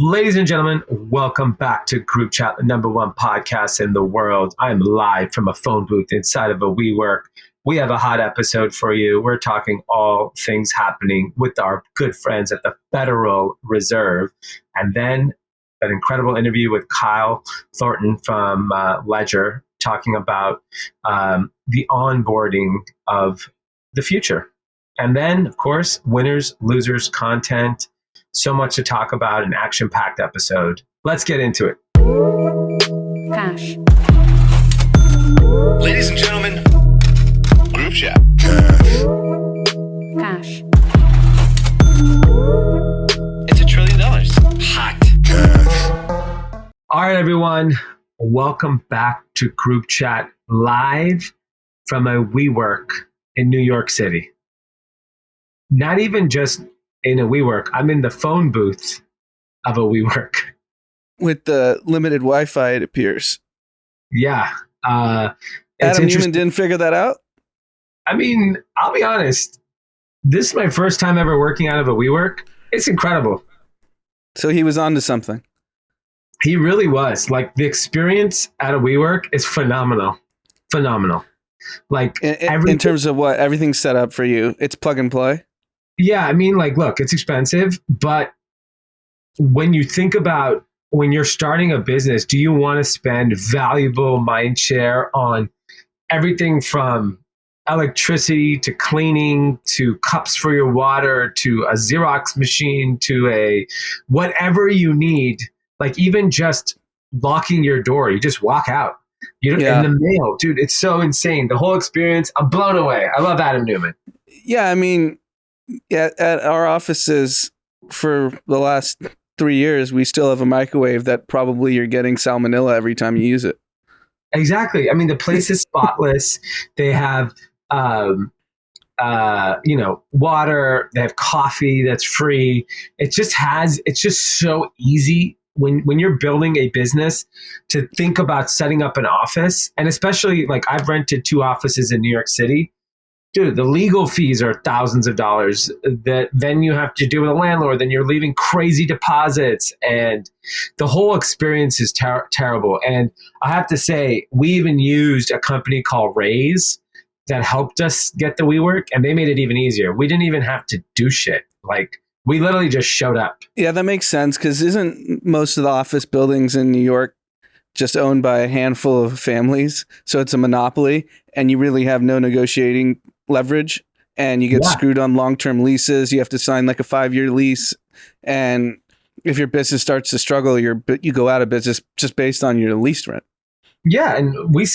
Ladies and gentlemen, welcome back to Group Chat, the number one podcast in the world. I'm live from a phone booth inside of a WeWork. We have a hot episode for you. We're talking all things happening with our good friends at the Federal Reserve. And then an incredible interview with Kyle Thornton from Ledger talking about the onboarding of the future. And then, of course, winners, losers, content. So much to talk about, an action-packed episode. Let's get into it. Cash. Ladies and gentlemen, Group Chat. Cash. It's $1 trillion. Hot. All right, everyone. Welcome back to Group Chat live from a WeWork in New York City. Not even just in a WeWork. I'm in the phone booth of a WeWork. With the limited Wi-Fi, it appears. Yeah. Adam Neumann didn't figure that out? I mean, I'll be honest. This is my first time ever working out of a WeWork. It's incredible. So he was onto something. He really was. Like, the experience at a WeWork is phenomenal. Phenomenal. Like, in terms of what? Everything's set up for you. It's plug and play? Yeah, I mean, like, look, it's expensive, but when you think about when you're starting a business, do you want to spend valuable mind share on everything from electricity to cleaning to cups for your water to a Xerox machine to a whatever you need, like even just locking your door, you just walk out. You don't, in the mail, dude, it's so insane. The whole experience, I'm blown away. I love Adam Neumann. Yeah, I mean, at our offices for the last 3 years, we still have a microwave that probably you're getting salmonella every time you use it. Exactly. I mean, the place is spotless. They have, water. They have coffee that's free. It's just so easy when you're building a business to think about setting up an office. And especially, like, I've rented 2 offices in New York City. Dude, the legal fees are thousands of dollars that then you have to deal with a landlord. Then you're leaving crazy deposits, and the whole experience is terrible. And I have to say, we even used a company called Raise that helped us get the WeWork, and they made it even easier. We didn't even have to do shit. Like, we literally just showed up. Yeah, that makes sense, because isn't most of the office buildings in New York just owned by a handful of families? So it's a monopoly, and you really have no negotiating leverage, and you get screwed on long-term leases. You have to sign like a 5-year lease, and if your business starts to struggle, you go out of business just based on your lease rent. Yeah, and we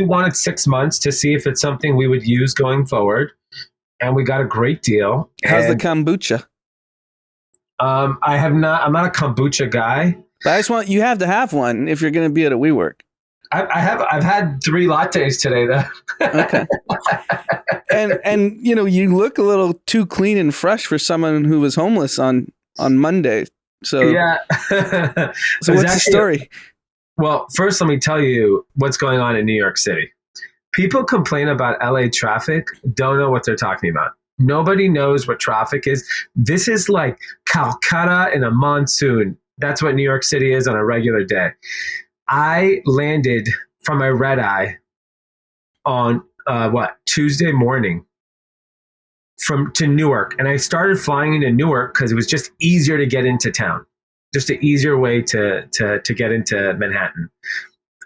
wanted 6 months to see if it's something we would use going forward, and we got a great deal. How's the kombucha? I'm not a kombucha guy, but I just want you have to have one if you're going to be at a WeWork. I've had 3 lattes today though. Okay. And you look a little too clean and fresh for someone who was homeless on Monday. So yeah. So what's the story? Well, first let me tell you what's going on in New York City. People complain about LA traffic, don't know what they're talking about. Nobody knows what traffic is. This is like Calcutta in a monsoon. That's what New York City is on a regular day. I landed from my red eye on Tuesday morning to Newark, and I started flying into Newark because it was just easier to get into town, just an easier way to get into Manhattan.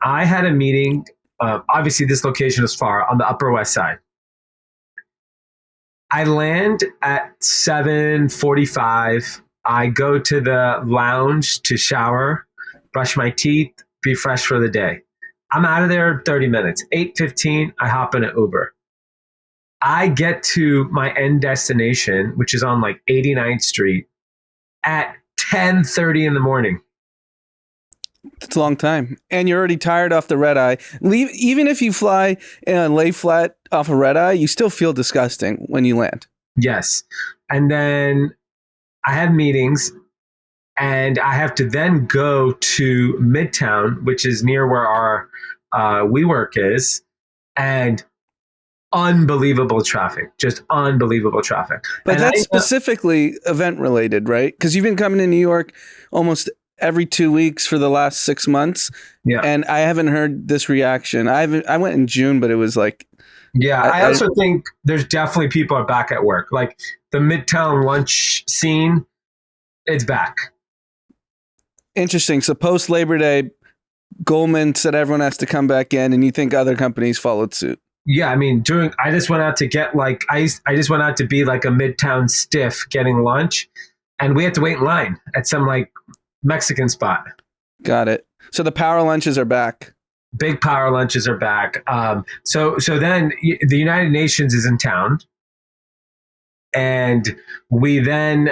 I had a meeting. Obviously, this location is far on the Upper West Side. I land at 7:45. I go to the lounge to shower, brush my teeth, be fresh for the day. I'm out of there in 30 minutes. 8:15, I hop in an Uber. I get to my end destination, which is on like 89th Street, at 10:30 in the morning. It's a long time. And you're already tired off the red eye. Even if you fly and lay flat off a red eye, you still feel disgusting when you land. Yes. And then I have meetings, and I have to then go to Midtown, which is near where our WeWork is. And unbelievable traffic, just unbelievable traffic. But And that's specifically event related, right? Because you've been coming to New York almost every 2 weeks for the last 6 months. Yeah. And I haven't heard this reaction. I went in June, but it was like, yeah, I also think there's definitely people are back at work. Like the Midtown lunch scene, it's back. interesting. So post Labor Day, Goldman said everyone has to come back in, and you think other companies followed suit? Yeah, I mean, I just went out to get like I just went out to be like a Midtown stiff getting lunch, and we had to wait in line at some like Mexican spot. Got it. So the power lunches are back. Big power lunches are back. So then the United Nations is in town, and we then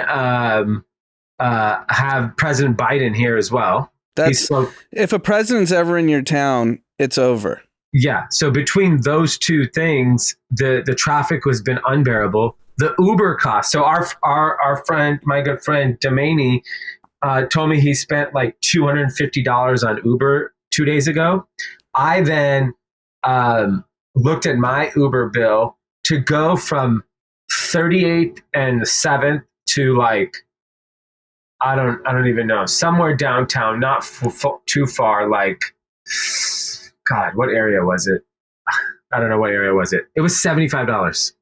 have President Biden here as well. If a president's ever in your town, it's over. Yeah. So between those two things, the traffic has been unbearable. The Uber cost. So our friend, my good friend Domaney, told me he spent like $250 on Uber 2 days ago. I then looked at my Uber bill to go from 38th and 7th to like I don't even know, somewhere downtown, not too far. Like, God, what area was it? I don't know what area was it. It was $75.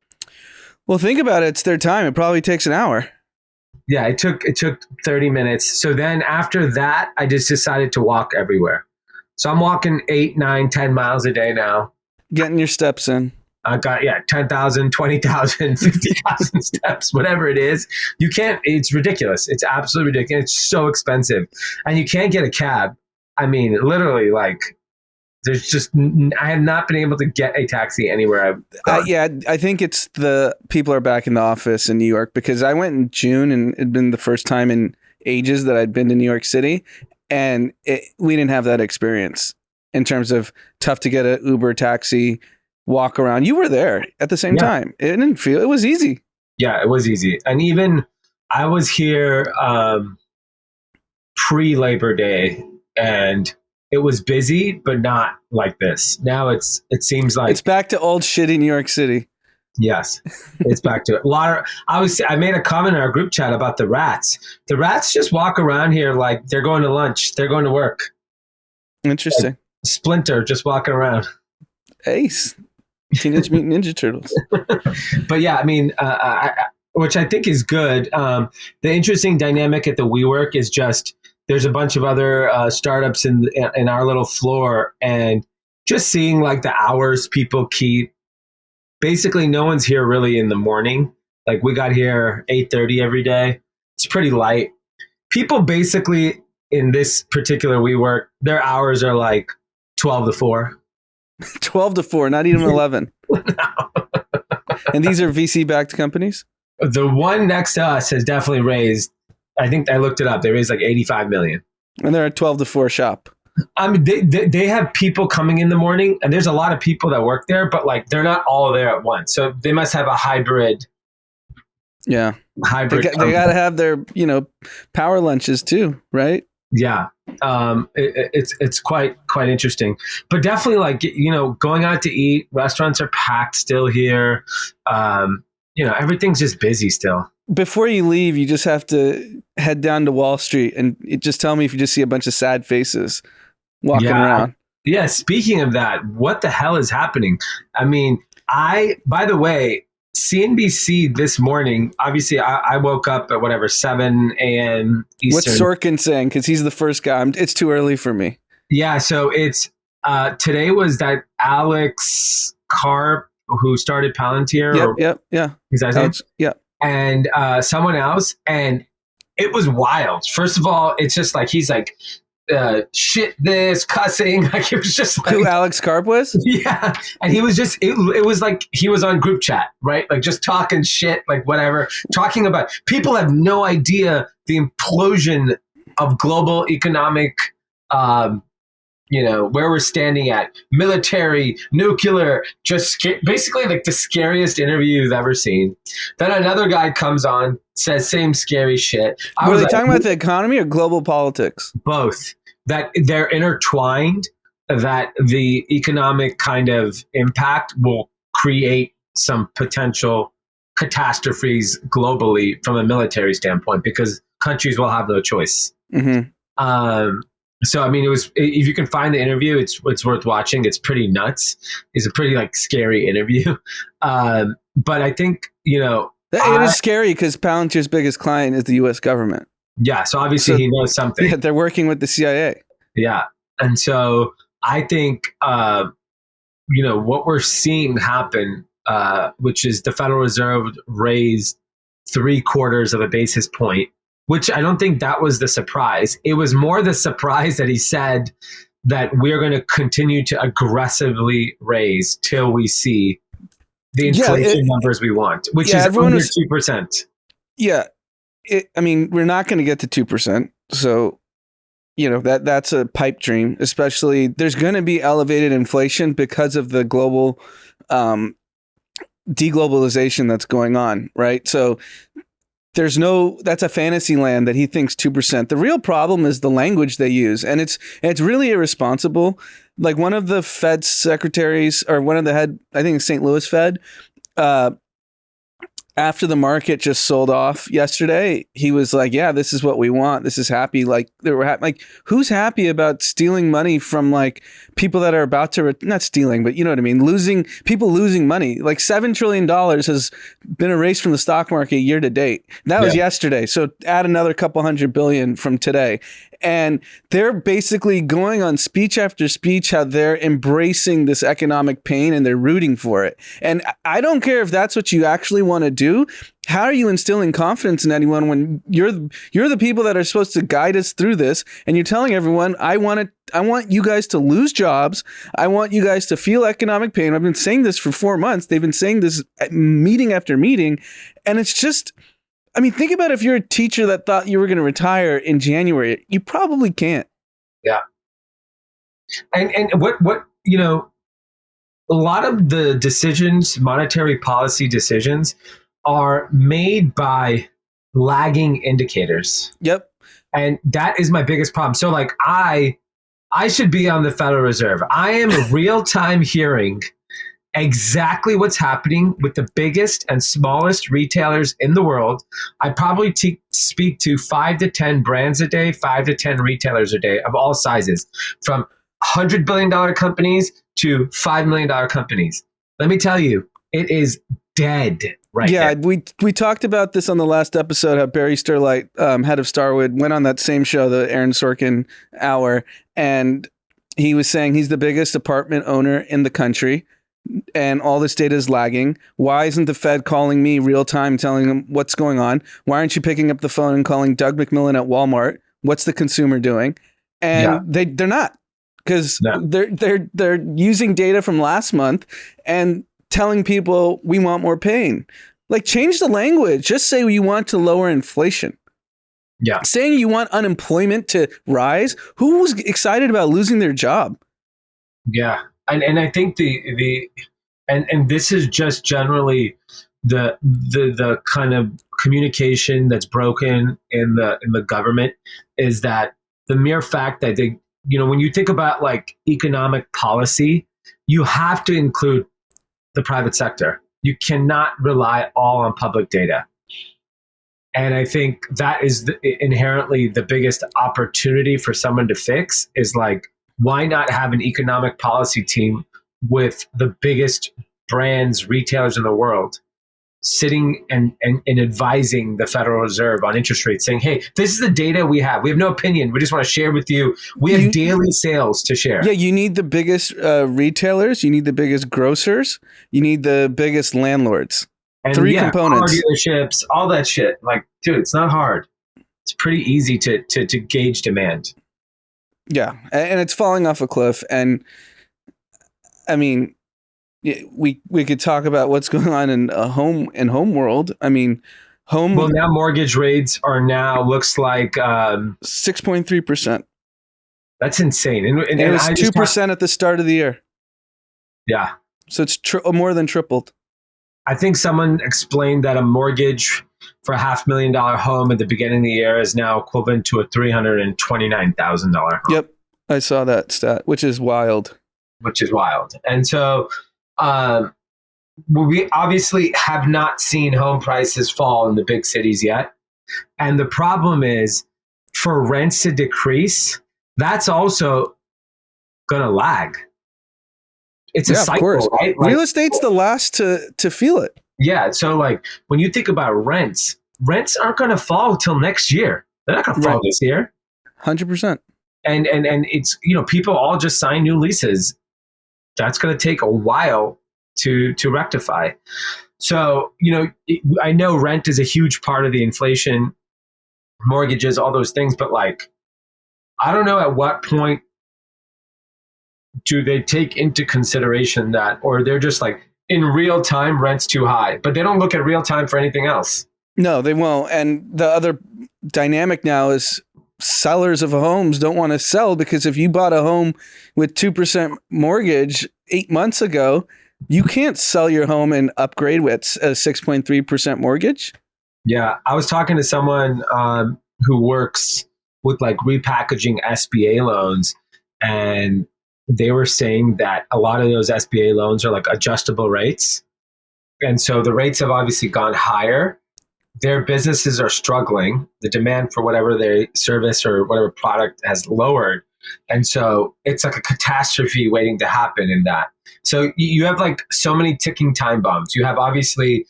Well, think about it. It's their time. It probably takes an hour. Yeah, it took 30 minutes. So then after that, I just decided to walk everywhere. So I'm walking 8, 9, 10 miles a day now. Getting your steps in. I got 10,000, 20,000, 50,000 steps, whatever it is. You can't. It's ridiculous. It's absolutely ridiculous. It's so expensive, and you can't get a cab. I mean, literally, like there's just I have not been able to get a taxi anywhere. I think it's the people are back in the office in New York, because I went in June and it'd been the first time in ages that I'd been to New York City, and we didn't have that experience in terms of tough to get an Uber, taxi, walk around. You were there at the same time. It was easy. Yeah, it was easy. And even I was here pre-Labor Day, and it was busy, but not like this. Now it seems like it's back to old shitty New York City. Yes, it's back to it. I made a comment in our group chat about the rats. The rats just walk around here like they're going to lunch. They're going to work. Interesting. Like Splinter just walking around. Ace. Teenage Mutant Ninja Turtles. But yeah, I mean, which I think is good. The interesting dynamic at the WeWork is just there's a bunch of other startups in our little floor, and just seeing like the hours people keep. Basically, no one's here really in the morning. Like we got here 8:30 every day. It's pretty light. People basically in this particular WeWork, their hours are like 12 to 4. 12 to 4, not even 11. No. And these are VC-backed companies? The one next to us has definitely raised, I think I looked it up, they raised like 85 million. And they're a 12 to 4 shop. I mean, they have people coming in the morning, and there's a lot of people that work there, but like they're not all there at once. So they must have a hybrid. Yeah. Hybrid. They got to have their, power lunches too, right? Yeah. It's quite interesting, but definitely like, going out to eat, restaurants are packed still here. Everything's just busy still. Before you leave, you just have to head down to Wall Street and just tell me if you just see a bunch of sad faces walking around. Yeah. Speaking of that, what the hell is happening? I mean, by the way, CNBC this morning, obviously I woke up at 7 a.m. Eastern. What's Sorkin saying? Because he's the first guy. It's too early for me. Yeah, so it's today was that Alex Karp who started Palantir. Yep. Is that Alex, him? Yeah. And someone else, and it was wild. First of all, it's just like he's like, shit this, cussing. Like it was just like who Alex Karp was? Yeah. And he was just it was like he was on group chat, right? Like just talking shit, like whatever. Talking about people have no idea the implosion of global economic where we're standing at, military, nuclear, just basically like the scariest interview you've ever seen. Then another guy comes on, says same scary shit. Were they talking about the economy or global politics? Both. That they're intertwined, that the economic kind of impact will create some potential catastrophes globally from a military standpoint, because countries will have no choice. Mm-hmm. So I mean, it was, if you can find the interview, it's worth watching. It's pretty nuts. It's a pretty like scary interview. But I think, It is scary because Palantir's biggest client is the U.S. government. Yeah, so obviously he knows something. Yeah, they're working with the CIA. Yeah, and so I think what we're seeing happen, which is the Federal Reserve raised 3/4 of a basis point, which I don't think that was the surprise. It was more the surprise that he said that we're going to continue to aggressively raise till we see the inflation numbers we want, which is under 2%. Yeah. We're not going to get to 2%. So, that's a pipe dream, especially there's going to be elevated inflation because of the global deglobalization that's going on. Right. So that's a fantasy land that he thinks 2%. The real problem is the language they use. And it's really irresponsible. Like one of the Fed secretaries, or one of the head, I think it's St. Louis Fed, after the market just sold off yesterday, he was like, yeah, this is what we want. This is happy. Like they were like, who's happy about stealing money from like people that are about to, not stealing, but you know what I mean? Losing money. Like $7 trillion has been erased from the stock market year to date. That was yesterday. So add another couple $100 billion from today. And they're basically going on speech after speech how they're embracing this economic pain and they're rooting for it. And I don't care if that's what you actually want to do. How are you instilling confidence in anyone when you're the people that are supposed to guide us through this, and you're telling everyone, I want you guys to lose jobs. I want you guys to feel economic pain. I've been saying this for 4 months. They've been saying this at meeting after meeting, and it's just, think about if you're a teacher that thought you were going to retire in January. You probably can't. Yeah. And what a lot of the decisions, monetary policy decisions, are made by lagging indicators. Yep. And that is my biggest problem. So like I should be on the Federal Reserve. I am real time hearing exactly what's happening with the biggest and smallest retailers in the world. I probably speak to 5 to 10 brands a day, 5 to 10 retailers a day of all sizes, from $100 billion companies to $5 million companies. Let me tell you, it is dead right now. Yeah, we talked about this on the last episode, how Barry Sterlight, head of Starwood, went on that same show, the Aaron Sorkin Hour, and he was saying he's the biggest apartment owner in the country, and all this data is lagging. Why isn't the Fed calling me real time, telling them what's going on? Why aren't you picking up the phone and calling Doug McMillan at Walmart? What's the consumer doing? And they're not, because they're using data from last month and telling people we want more pain. Like, change the language. Just say you want to lower inflation. Yeah. Saying you want unemployment to rise. Who was excited about losing their job? Yeah. And I think and this is just generally the kind of communication that's broken in the government, is that the mere fact that they, when you think about like economic policy, you have to include the private sector. You cannot rely all on public data. And I think that is inherently the biggest opportunity for someone to fix, is like, why not have an economic policy team with the biggest brands, retailers in the world, sitting and advising the Federal Reserve on interest rates, saying, hey, this is the data we have. We have no opinion. We just want to share with you. We have daily sales to share. Yeah, you need the biggest retailers. You need the biggest grocers. You need the biggest landlords. And 3 components. Car dealerships, all that shit. Like, dude, it's not hard. It's pretty easy to gauge demand. Yeah, and it's falling off a cliff. And we could talk about what's going on in home world. Well, now mortgage rates are looks like 6.3%. That's insane. And it was 2% at the start of the year. Yeah, so it's more than tripled. I think someone explained that a mortgage for a $500,000 home at the beginning of the year is now equivalent to a $329,000 home. Yep, I saw that stat, which is wild. And so, we obviously have not seen home prices fall in the big cities yet. And the problem is for rents to decrease, that's also going to lag. It's a cycle, of course. right? Real estate's the last to feel it. Yeah. So like when you think about rents aren't going to fall till next year. They're not going to fall this year. 100%. And it's, people all just sign new leases. That's going to take a while to rectify. So, I know rent is a huge part of the inflation, mortgages, all those things, but like, I don't know at what point do they take into consideration that, or they're just like, in real time, rent's too high, but they don't look at real time for anything else. No, they won't. And the other dynamic now is sellers of homes don't want to sell, because if you bought a home with 2% mortgage 8 months ago, you can't sell your home and upgrade with a 6.3% mortgage. Yeah. I was talking to someone who works with like repackaging SBA loans, and they were saying that a lot of those SBA loans are like adjustable rates. And so the rates have obviously gone higher. Their businesses are struggling. The demand for whatever their service or whatever product has lowered. And so it's like a catastrophe waiting to happen in that. So you have like so many ticking time bombs. You have obviously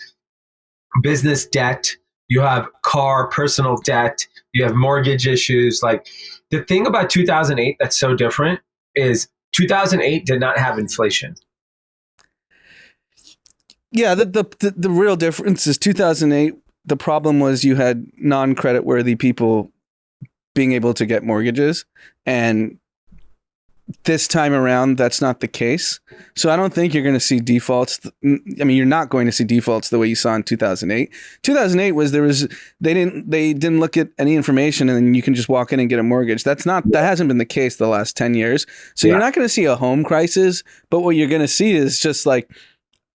business debt. You have car, personal debt. You have mortgage issues. Like the thing about 2008 that's so different is 2008 did not have inflation. Yeah, the real difference is 2008. The problem was you had non-credit worthy people being able to get mortgages, and this time around, that's not the case. So I don't think you're going to see defaults. I mean, you're not going to see defaults the way you saw in 2008. 2008 was they didn't look at any information, and then you can just walk in and get a mortgage. That hasn't been the case the last 10 years. So you're not going to see a home crisis, but what you're going to see is just like,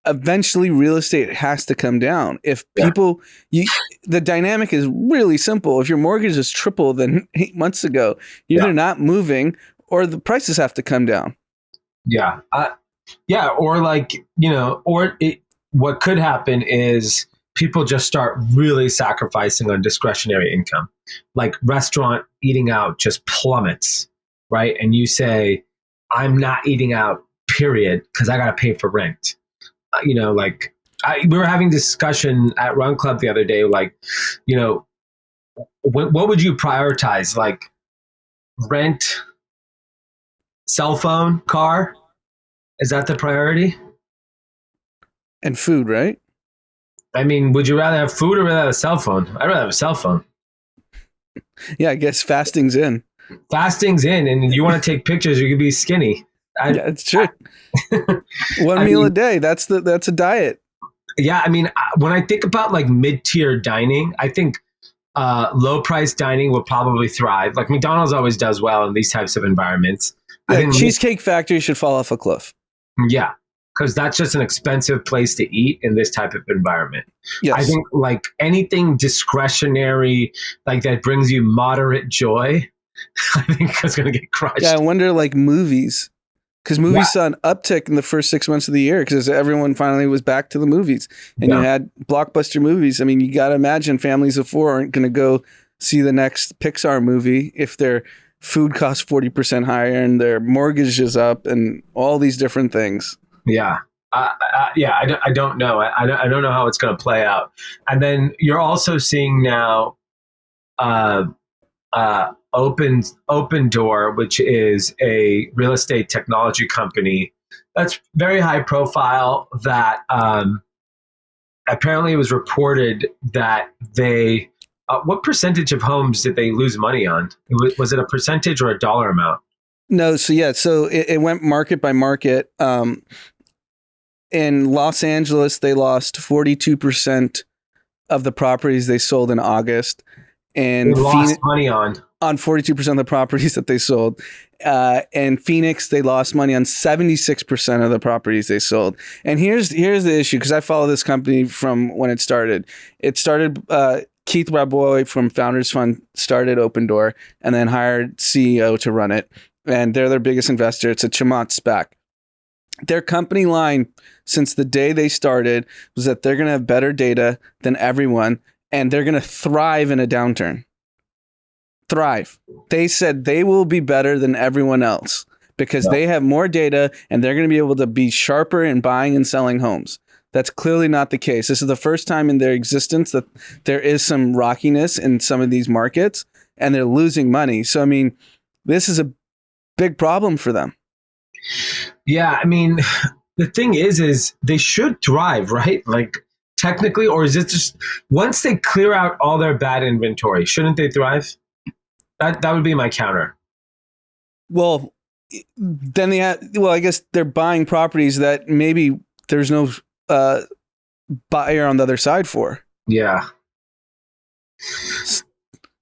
eventually real estate has to come down. If people, the dynamic is really simple. If your mortgage is triple than 8 months ago, you're either not moving or the prices have to come down. Yeah. Or like, what could happen is people just start really sacrificing on discretionary income. Like restaurant eating out just plummets, right? And you say, I'm not eating out, period, because I got to pay for rent. We were having discussion at Run Club the other day, like, what would you prioritize? Like rent, cell phone, car? Is that the priority? And food, right? I mean, would you rather have food or rather have a cell phone? I'd rather have a cell phone. Yeah, I guess fasting's in. Fasting's in, and you want to take pictures, you could be skinny. Yeah, it's true. One meal a day. That's a diet. Yeah, I mean, when I think about like mid-tier dining, I think low-price dining will probably thrive. Like McDonald's always does well in these types of environments. Yeah, I think Cheesecake Factory should fall off a cliff. Yeah, because that's just an expensive place to eat in this type of environment. Yes. I think like anything discretionary, like that brings you moderate joy, I think is going to get crushed. Yeah, I wonder like movies. Because movies saw an uptick in the first 6 months of the year because everyone finally was back to the movies. And you had blockbuster movies. I mean, you got to imagine families of four aren't going to go see the next Pixar movie if their food costs 40% higher and their mortgage is up and all these different things. Yeah. I don't know. I don't know how it's going to play out. And then you're also seeing now Open Door, which is a real estate technology company that's very high profile, that apparently it was reported that they what percentage of homes did they lose money on? Was it a percentage or a dollar amount? No, so it went market by market. In Los Angeles, they lost 42% of the properties they sold in August. And they lost money on 42% of the properties that they sold. And Phoenix, they lost money on 76% of the properties they sold. And here's the issue, because I follow this company from when it started. It started, Keith Raboy from Founders Fund started Open Door and then hired CEO to run it. And they're their biggest investor. It's a Chemont SPAC. Their company line since the day they started was that they're going to have better data than everyone and they're going to thrive in a downturn. Thrive. They said they will be better than everyone else because they have more data and they're going to be able to be sharper in buying and selling homes. That's clearly not the case. This is the first time in their existence that there is some rockiness in some of these markets and they're losing money. So, I mean, this is a big problem for them. Yeah, I mean, the thing is they should thrive, right? Like technically, or is it just once they clear out all their bad inventory, shouldn't they thrive? That would be my counter. Well, then they have, I guess they're buying properties that maybe there's no buyer on the other side for. Yeah.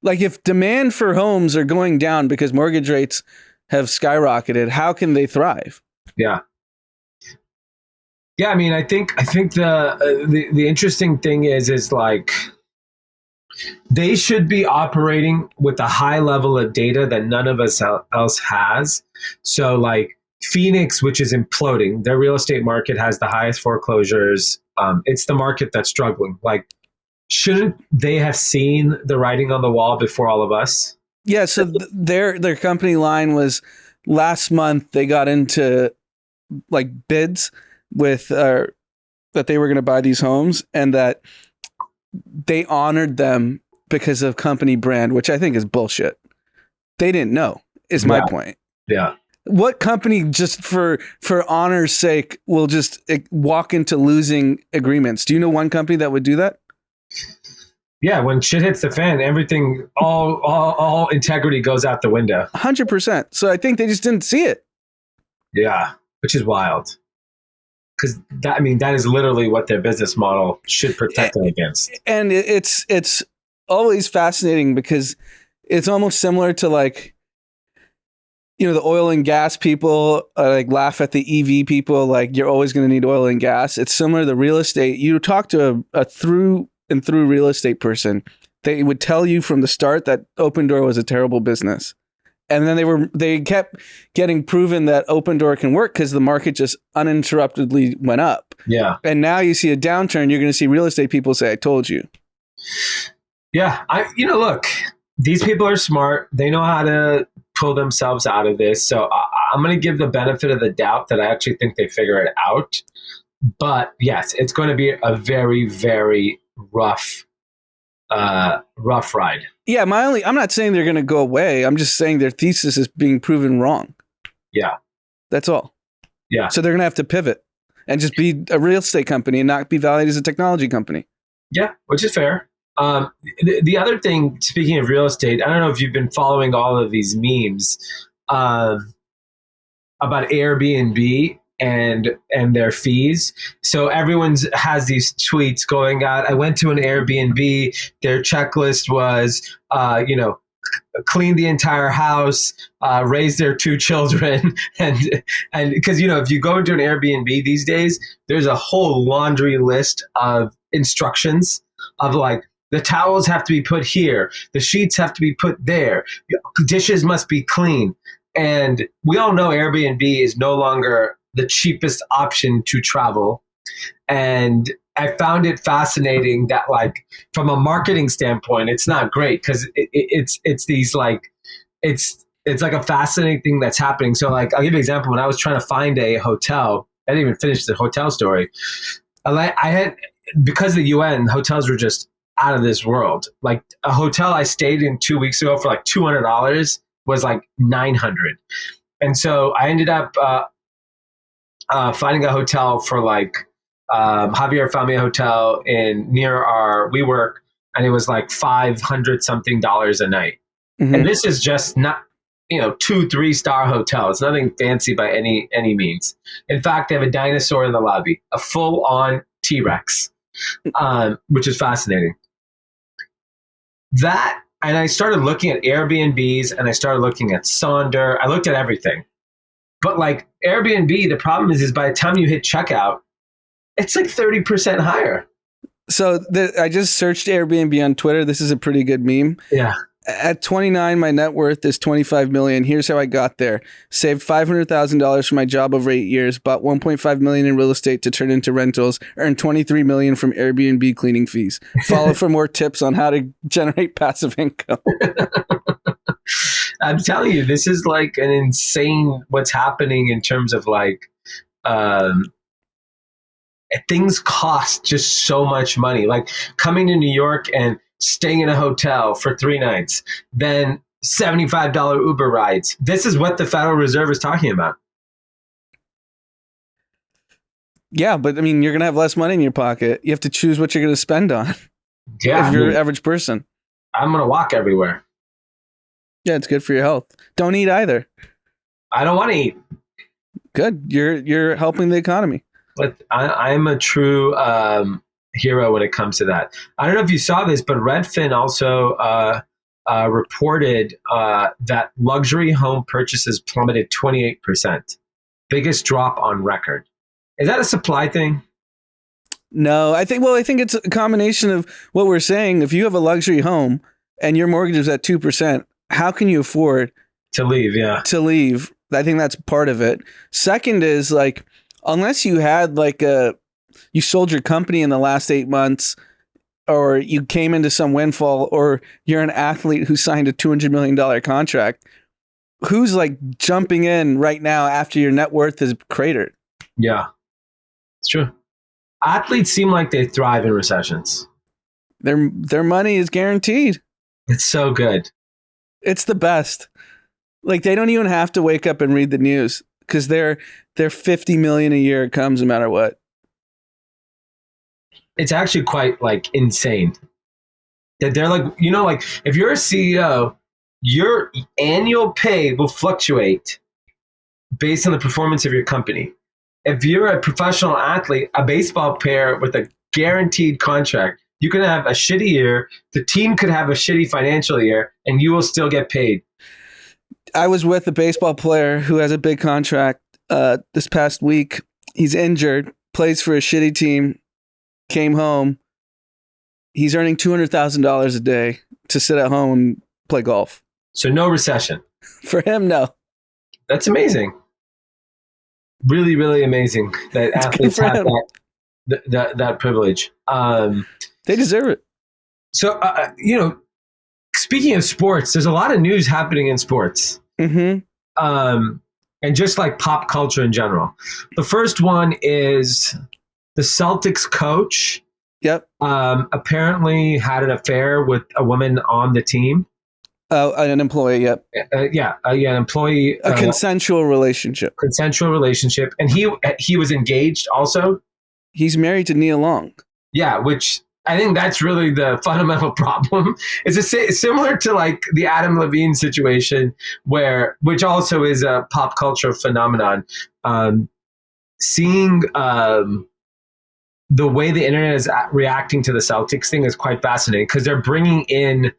Like if demand for homes are going down because mortgage rates have skyrocketed, how can they thrive? Yeah. Yeah, I mean, I think the interesting thing is like they should be operating with a high level of data that none of us else has. So like Phoenix, which is imploding, their real estate market has the highest foreclosures. It's the market that's struggling. Like, shouldn't they have seen the writing on the wall before all of us? Yeah. So their company line was last month they got into like bids with that they were going to buy these homes and that they honored them because of company brand, which I think is bullshit. They didn't know is my point. Yeah. What company just for honor's sake will just walk into losing agreements? Do you know one company that would do that? Yeah, when shit hits the fan, everything, all integrity goes out the window. 100%. So I think they just didn't see it. Yeah, which is wild. Because that is literally what their business model should protect them against. And it's always fascinating because it's almost similar to like, you know, the oil and gas people like laugh at the EV people, like you're always going to need oil and gas. It's similar to real estate. You talk to a through and through real estate person, they would tell you from the start that Open Door was a terrible business. And then they kept getting proven that Open Door can work because the market just uninterruptedly went up. Yeah. And now you see a downturn, you're going to see real estate people say, I told you. Yeah. Look, these people are smart. They know how to pull themselves out of this. So I'm going to give the benefit of the doubt that I actually think they figure it out. But yes, it's going to be a very, very rough ride. Yeah, I'm not saying they're going to go away. I'm just saying their thesis is being proven wrong. Yeah. That's all. Yeah. So they're going to have to pivot and just be a real estate company and not be valued as a technology company. Yeah, which is fair. The other thing, speaking of real estate, I don't know if you've been following all of these memes about Airbnb and their fees. So everyone has these tweets going out. I went to an Airbnb. Their checklist was, clean the entire house, raise their 2 children. And because, if you go into an Airbnb these days, there's a whole laundry list of instructions of like, the towels have to be put here. The sheets have to be put there. Dishes must be clean. And we all know Airbnb is no longer the cheapest option to travel. And I found it fascinating that, like, from a marketing standpoint, it's not great because it's these like it's like a fascinating thing that's happening. So, like, I'll give you an example. When I was trying to find a hotel, I didn't even finish the hotel story. I had, because of the UN, hotels were just out of this world. Like, a hotel I stayed in 2 weeks ago for like $200 was like $900, and so I ended up finding a hotel for like Javier found me a hotel near our WeWork, and it was like $500 something a night. Mm-hmm. And this is just not 2-3 star hotel. It's nothing fancy by any means. In fact, they have a dinosaur in the lobby, a full on T-Rex, which is fascinating. That, and I started looking at Airbnbs, and I started looking at Sonder. I looked at everything. But like Airbnb, the problem is by the time you hit checkout, it's like 30% higher. So I just searched Airbnb on Twitter. This is a pretty good meme. Yeah. At 29, my net worth is 25 million. Here's how I got there. Saved $500,000 from my job over 8 years, bought 1.5 million in real estate to turn into rentals, earned 23 million from Airbnb cleaning fees. Follow for more tips on how to generate passive income. I'm telling you, this is like an insane what's happening in terms of like things cost just so much money. Like coming to New York and staying in a hotel for 3 nights, then $75 Uber rides. This is what the Federal Reserve is talking about. Yeah, but I mean, you're going to have less money in your pocket. You have to choose what you're going to spend on. Yeah, if you're an average person. I'm going to walk everywhere. Yeah, it's good for your health. Don't eat either. I don't want to eat. Good. You're helping the economy. But I'm a true hero when it comes to that. I don't know if you saw this, but Redfin also reported that luxury home purchases plummeted 28%. Biggest drop on record. Is that a supply thing? No, I think it's a combination of what we're saying. If you have a luxury home and your mortgage is at 2%, how can you afford to leave? Yeah. To leave. I think that's part of it. Second is like, unless you had like you sold your company in the last 8 months, or you came into some windfall, or you're an athlete who signed a $200 million contract, who's like jumping in right now after your net worth is cratered? Yeah, it's true. Athletes seem like they thrive in recessions. Their money is guaranteed. It's so good. It's the best. Like they don't even have to wake up and read the news because they're $50 million a year. It comes no matter what. It's actually quite like insane that they're like, you know, like if you're a CEO, your annual pay will fluctuate based on the performance of your company. If you're a professional athlete, a baseball player with a guaranteed contract, you can have a shitty year. The team could have a shitty financial year, and you will still get paid. I was with a baseball player who has a big contract this past week. He's injured, plays for a shitty team, came home. He's earning $200,000 a day to sit at home and play golf. So no recession. For him, no. That's amazing. Really, really amazing that athletes have that privilege. They deserve it. So, you know, speaking of sports, there's a lot of news happening in sports. Mm-hmm. And just like pop culture in general. The first one is the Celtics coach. Yep. Apparently had an affair with a woman on the team. An employee, yep. An employee. A consensual relationship. Consensual relationship. And he was engaged also. He's married to Nia Long. Yeah, which I think that's really the fundamental problem. It's similar to like the Adam Levine situation, which also is a pop culture phenomenon. Seeing the way the internet is reacting to the Celtics thing is quite fascinating because they're bringing in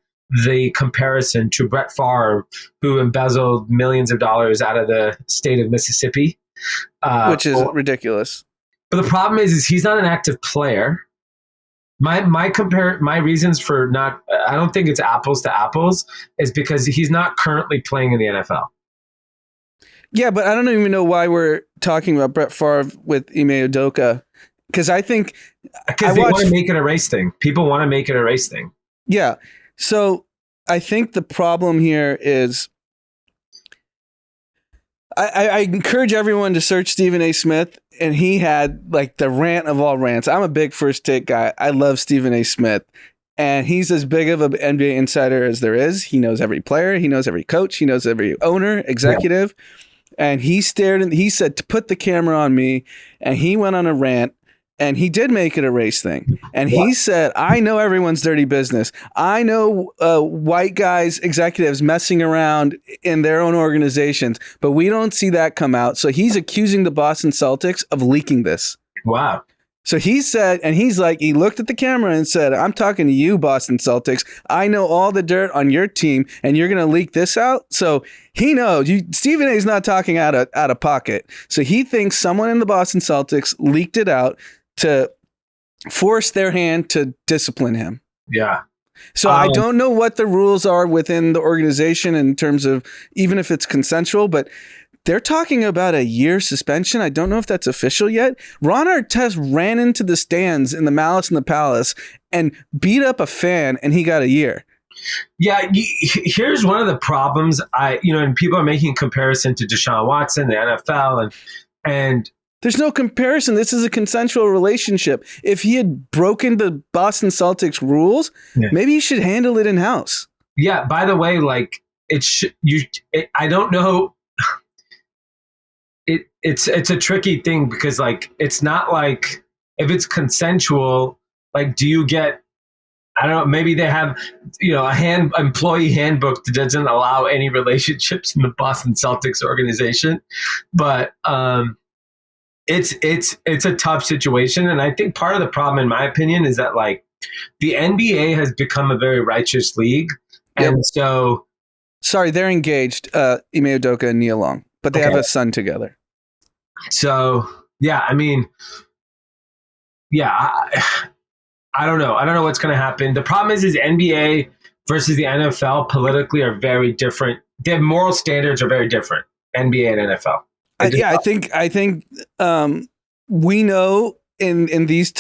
the comparison to Brett Favre, who embezzled millions of dollars out of the state of Mississippi. Which is ridiculous. But the problem is he's not an active player. My reasons for not, I don't think it's apples to apples, is because he's not currently playing in the NFL. Yeah, but I don't even know why we're talking about Brett Favre with Ime Udoka. Because I think... Because they want to make it a race thing. People want to make it a race thing. Yeah. So I think the problem here is... I encourage everyone to search Stephen A. Smith, and he had like the rant of all rants. I'm a big First Take guy. I love Stephen A. Smith, and he's as big of an NBA insider as there is. He knows every player. He knows every coach. He knows every owner, executive. Yeah. And he said, to put the camera on me, and he went on a rant. And he did make it a race thing. And he said, I know everyone's dirty business. I know white guys, executives messing around in their own organizations, but we don't see that come out. So he's accusing the Boston Celtics of leaking this. Wow. So he said, and he's like, he looked at the camera and said, I'm talking to you, Boston Celtics. I know all the dirt on your team, and you're going to leak this out. So he knows. Stephen A. is not talking out of pocket. So he thinks someone in the Boston Celtics leaked it out to force their hand to discipline him. Yeah. So I don't know what the rules are within the organization in terms of even if it's consensual, but they're talking about a year suspension. I don't know if that's official yet. Ron Artest ran into the stands in the Malice in the Palace and beat up a fan, and he got a year. Yeah, here's one of the problems. And people are making comparison to Deshaun Watson, the NFL, and there's no comparison. This is a consensual relationship. If he had broken the Boston Celtics rules, maybe you should handle it in house. Yeah. By the way, like I don't know. It's a tricky thing because like it's not like if it's consensual, like do you get, I don't know, maybe they have a employee handbook that doesn't allow any relationships in the Boston Celtics organization, but it's a tough situation. And I think part of the problem, in my opinion, is that like the NBA has become a very righteous league. Yep. And so sorry, they're engaged, Ime Udoka and Nia Long, but they have a son together. So yeah, I mean, I don't know. I don't know what's going to happen. The problem is NBA versus the NFL politically are very different. Their moral standards are very different. NBA and NFL. I think we know in these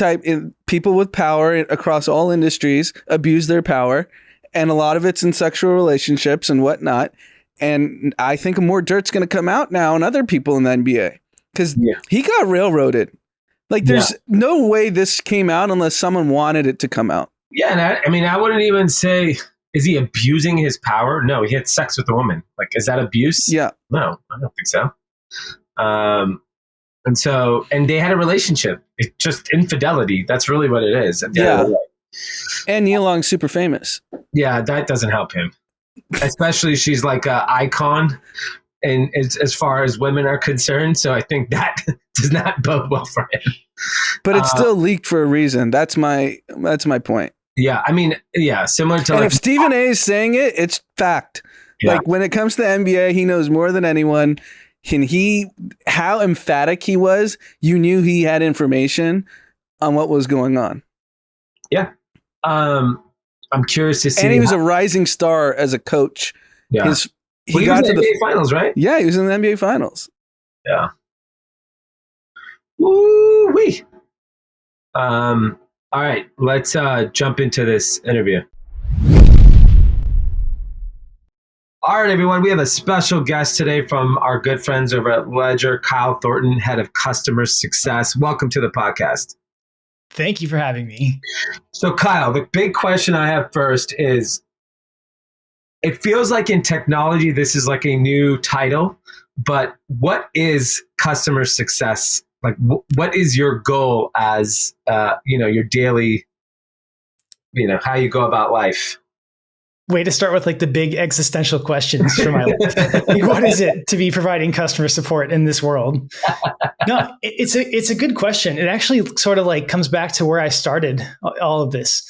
people with power across all industries abuse their power, and a lot of it's in sexual relationships and whatnot. And I think more dirt's going to come out now on other people in the NBA because he got railroaded. Like there's no way this came out unless someone wanted it to come out. Yeah, and I wouldn't even say, is he abusing his power? No, he had sex with a woman. Like, is that abuse? Yeah. No, I don't think so. And they had a relationship. It's just infidelity. That's really what it is. And Nia Long's super famous. Yeah, that doesn't help him. Especially she's like an icon and as far as women are concerned. So I think that does not bode well for him. But it's still leaked for a reason. That's my point. Yeah, I mean, similar to. And if Stephen A is saying it, it's fact. Yeah. Like when it comes to the NBA, he knows more than anyone. How emphatic he was, you knew he had information on what was going on. Yeah. I'm curious to see. And he was a rising star as a coach. Yeah. He got to the NBA finals, right? Yeah, he was in the NBA finals. Yeah. Woo-wee. All right, let's jump into this interview. All right, everyone, we have a special guest today from our good friends over at Ledger, Kyle Thornton, head of customer success. Welcome to the podcast. Thank you for having me. So, Kyle, the big question I have first is, it feels like in technology, this is like a new title, but what is customer success? Like, what is your goal as, your daily, how you go about life? Way to start with like the big existential questions for my life. Like, what is it to be providing customer support in this world? No, it's a good question. It actually sort of like comes back to where I started all of this.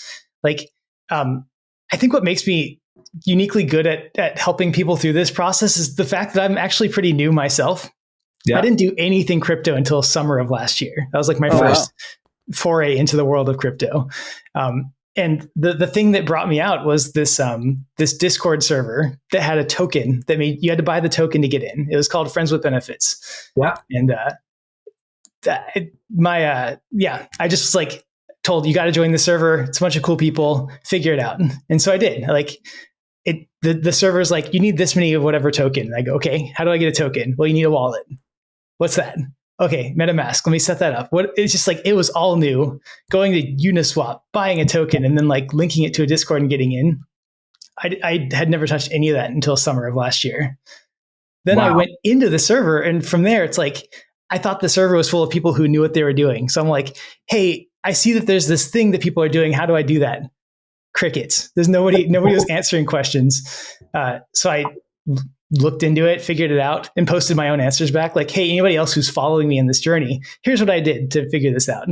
Like, I think what makes me uniquely good at helping people through this process is the fact that I'm actually pretty new myself. Yeah. I didn't do anything crypto until summer of last year. That was like my first foray into the world of crypto. And the thing that brought me out was this Discord server that had a token that you had to buy the token to get in. It was called Friends with Benefits. Yeah. And I just was like told, you got to join the server. It's a bunch of cool people. Figure it out. And so I did. Like the server's like, you need this many of whatever token. And I go, okay, how do I get a token? Well, you need a wallet. What's that? Okay, MetaMask. Let me set that up. It's just like, it was all new. Going to Uniswap, buying a token, and then like linking it to a Discord and getting in. I had never touched any of that until summer of last year. Then I went into the server, and from there, it's like, I thought the server was full of people who knew what they were doing. So I'm like, hey, I see that there's this thing that people are doing. How do I do that? Crickets. There's nobody was answering questions. So I looked into it, figured it out, and posted my own answers back. Like, hey, anybody else who's following me in this journey, here's what I did to figure this out.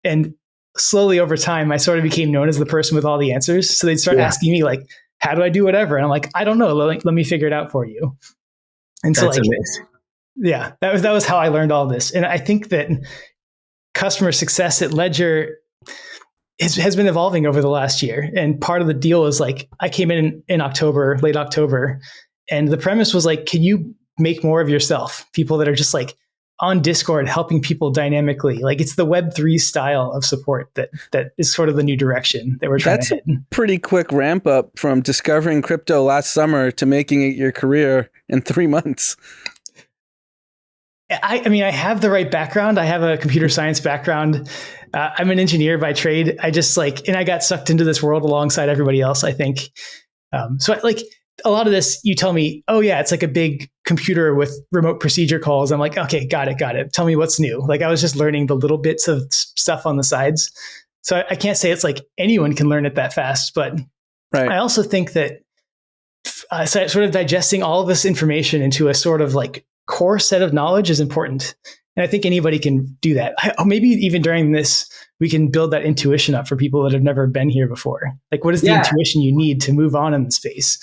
And slowly over time, I sort of became known as the person with all the answers. So they'd start asking me like, how do I do whatever? And I'm like, I don't know. Let me figure it out for you. And so that's amazing. Yeah, that was how I learned all this. And I think that customer success at Ledger, has been evolving over the last year. And part of the deal is like, I came in October, late October, and the premise was like, can you make more of yourself? People that are just like on Discord helping people dynamically. Like it's the Web3 style of support that is sort of the new direction that we're trying to hit. Pretty quick ramp up from discovering crypto last summer to making it your career in 3 months. I mean, I have the right background. I have a computer science background. I'm an engineer by trade. I just and I got sucked into this world alongside everybody else, I think. So like a lot of this, you tell me, oh yeah, it's like a big computer with remote procedure calls. I'm like, okay, got it. Tell me what's new. Like I was just learning the little bits of stuff on the sides. So I can't say it's like anyone can learn it that fast, but right. I also think that sort of digesting all of this information into a sort of like core set of knowledge is important. And I think anybody can do that. Maybe even during this, we can build that intuition up for people that have never been here before. Like, what is the intuition you need to move on in the space?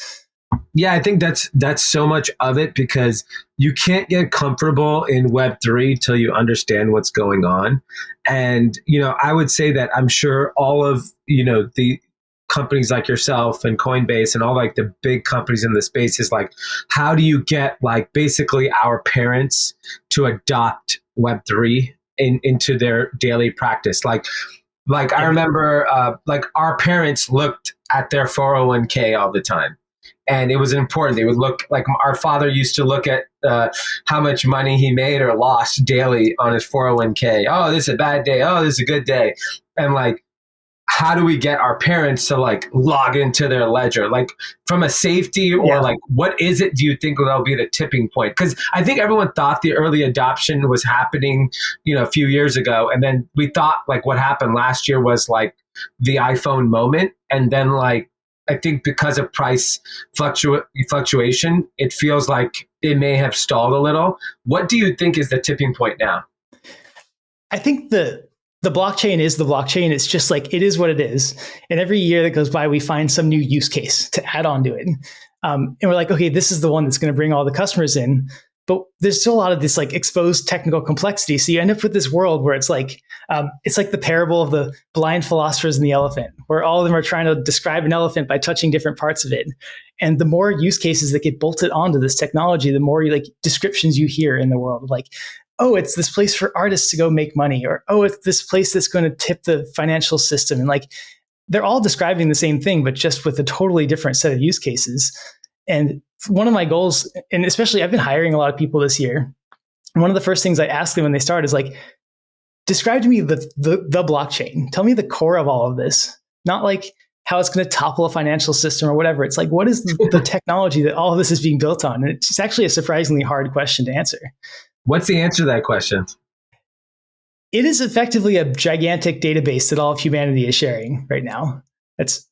Yeah, I think that's so much of it, because you can't get comfortable in Web3 till you understand what's going on. And, I would say that I'm sure all of, the companies like yourself and Coinbase and all like the big companies in the space is like, how do you get like basically our parents to adopt Web3 into their daily practice? Like I remember like our parents looked at their 401k all the time. And it was important. They would look, like our father used to look at how much money he made or lost daily on his 401k. Oh, this is a bad day. Oh, this is a good day. And like, how do we get our parents to like log into their ledger? Like from a safety or like, what is it do you think will be the tipping point? Because I think everyone thought the early adoption was happening, a few years ago. And then we thought like what happened last year was like the iPhone moment. And then like, I think because of price fluctuation, it feels like it may have stalled a little. What do you think is the tipping point now? I think the blockchain is the blockchain. It's just like, it is what it is. And every year that goes by, we find some new use case to add on to it. And we're like, okay, this is the one that's going to bring all the customers in. But there's still a lot of this like exposed technical complexity. So you end up with this world where it's like the parable of the blind philosophers and the elephant, where all of them are trying to describe an elephant by touching different parts of it. And the more use cases that get bolted onto this technology, the more descriptions you hear in the world. Like, oh, it's this place for artists to go make money, or, oh, it's this place that's going to tip the financial system. And like, they're all describing the same thing, but just with a totally different set of use cases. And one of my goals, and especially I've been hiring a lot of people this year, and one of the first things I ask them when they start is like, describe to me the blockchain. Tell me the core of all of this, not like how it's going to topple a financial system or whatever. It's like, what is the technology that all of this is being built on? And it's actually a surprisingly hard question to answer. What's the answer to that question? It is effectively a gigantic database that all of humanity is sharing right now. It's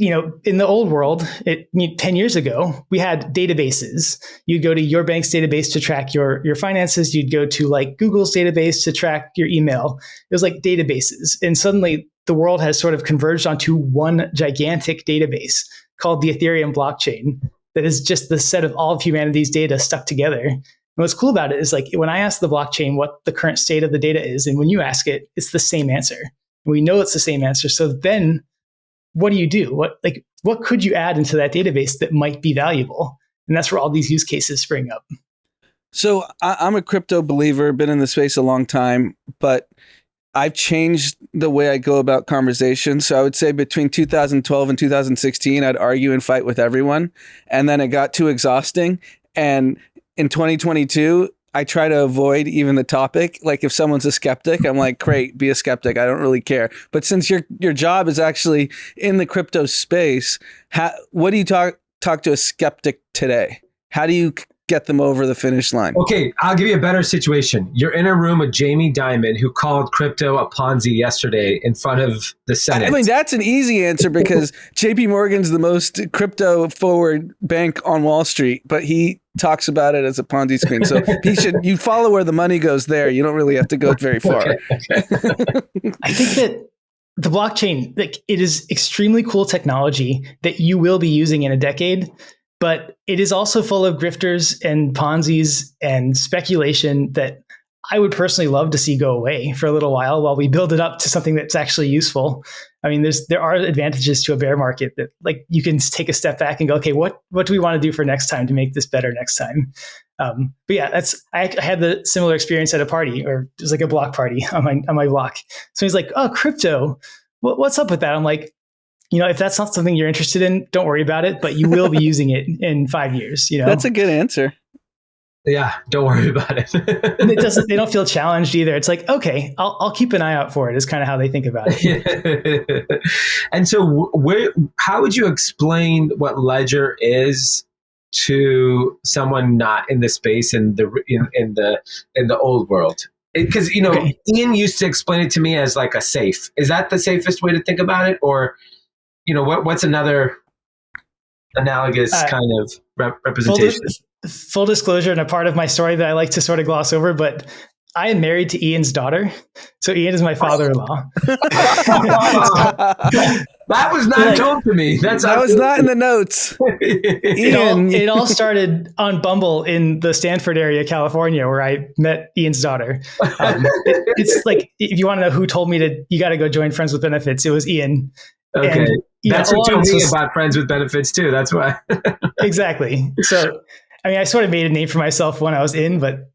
in the old world, 10 years ago, we had databases. You'd go to your bank's database to track your finances. You'd go to like Google's database to track your email. It was like databases. And suddenly the world has sort of converged onto one gigantic database called the Ethereum blockchain that is just the set of all of humanity's data stuck together. And what's cool about it is like when I ask the blockchain what the current state of the data is, and when you ask it, it's the same answer. And we know it's the same answer. So then what do you do? What could you add into that database that might be valuable? And that's where all these use cases spring up. So I'm a crypto believer, been in the space a long time, but I've changed the way I go about conversations. So I would say between 2012 and 2016, I'd argue and fight with everyone. And then it got too exhausting. And in 2022, I try to avoid even the topic. Like if someone's a skeptic, I'm like, great, be a skeptic. I don't really care. But since your job is actually in the crypto space, what do you talk to a skeptic today? How do you get them over the finish line? Okay, I'll give you a better situation. You're in a room with Jamie Dimon, who called crypto a Ponzi yesterday in front of the Senate. I mean, that's an easy answer because JP Morgan's the most crypto forward bank on Wall Street, but he talks about it as a Ponzi scheme. So you follow where the money goes there. You don't really have to go very far. Okay. I think that the blockchain, it is extremely cool technology that you will be using in a decade. But it is also full of grifters and Ponzi's and speculation that I would personally love to see go away for a little while we build it up to something that's actually useful. I mean, there are advantages to a bear market that like you can take a step back and go, okay, what do we want to do for next time to make this better next time? But yeah, I had the similar experience at a party, or it was like a block party on my block. So he's like, oh, crypto, what's up with that? I'm like, if that's not something you're interested in, don't worry about it, but you will be using it in 5 years. That's a good answer. Yeah, don't worry about it. They don't feel challenged either. It's like, okay, I'll keep an eye out for it, is kind of how they think about it. And so how would you explain what Ledger is to someone not in the space in the old world? Because okay. Ian used to explain it to me as like a safe. Is that the safest way to think about it? Or what's another analogous kind of representation? Full disclosure, and a part of my story that I like to sort of gloss over, but I am married to Ian's daughter. So Ian is my father-in-law. That was not told to me. That was not in the notes. It all started on Bumble in the Stanford area, California, where I met Ian's daughter. It's like, if you want to know who told me you got to go join Friends with Benefits, it was Ian. Okay. And, that's what told me about Friends with Benefits too. That's why. Exactly. So, I mean, I sort of made a name for myself when I was in, but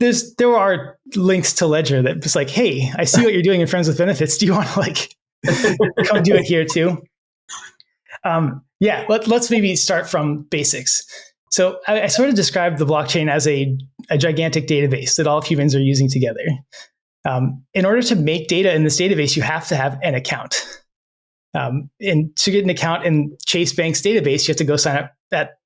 there are links to Ledger that was like, hey, I see what you're doing in Friends with Benefits. Do you want to come do it here too? Let's maybe start from basics. So I sort of described the blockchain as a gigantic database that all humans are using together. In order to make data in this database, you have to have an account. And to get an account in Chase Bank's database, you have to go sign up at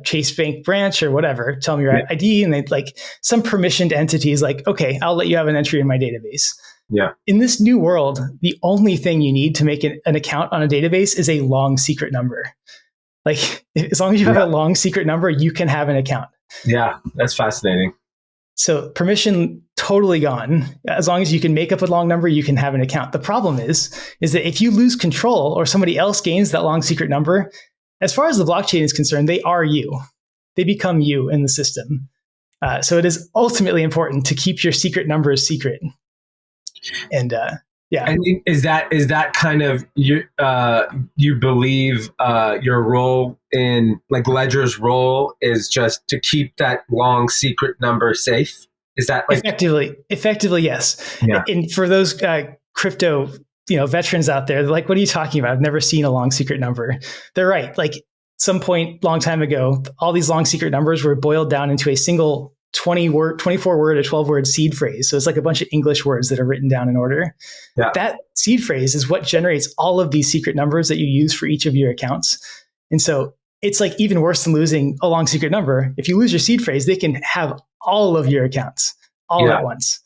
Chase Bank branch or whatever, tell me your ID, and they like some permissioned entities like, okay, I'll let you have an entry in my database. Yeah. In this new world, the only thing you need to make an account on a database is a long secret number. Like, as long as you have a long secret number, you can have an account. Yeah, that's fascinating. So permission totally gone. As long as you can make up a long number, you can have an account. The problem is that if you lose control or somebody else gains that long secret number, as far as the blockchain is concerned, they are you. They become you in the system. So it is ultimately important to keep your secret numbers secret. And And is that kind of you believe your role in like Ledger's role is just to keep that long secret number safe? Is that like effectively yes. Yeah. And for those crypto veterans out there, they're like, what are you talking about? I've never seen a long secret number. They're right. Like some point long time ago, all these long secret numbers were boiled down into a single 24 word or 12 word seed phrase. So it's like a bunch of English words that are written down in order. Yeah. That seed phrase is what generates all of these secret numbers that you use for each of your accounts. And so it's like even worse than losing a long secret number. If you lose your seed phrase, they can have all of your accounts all at once.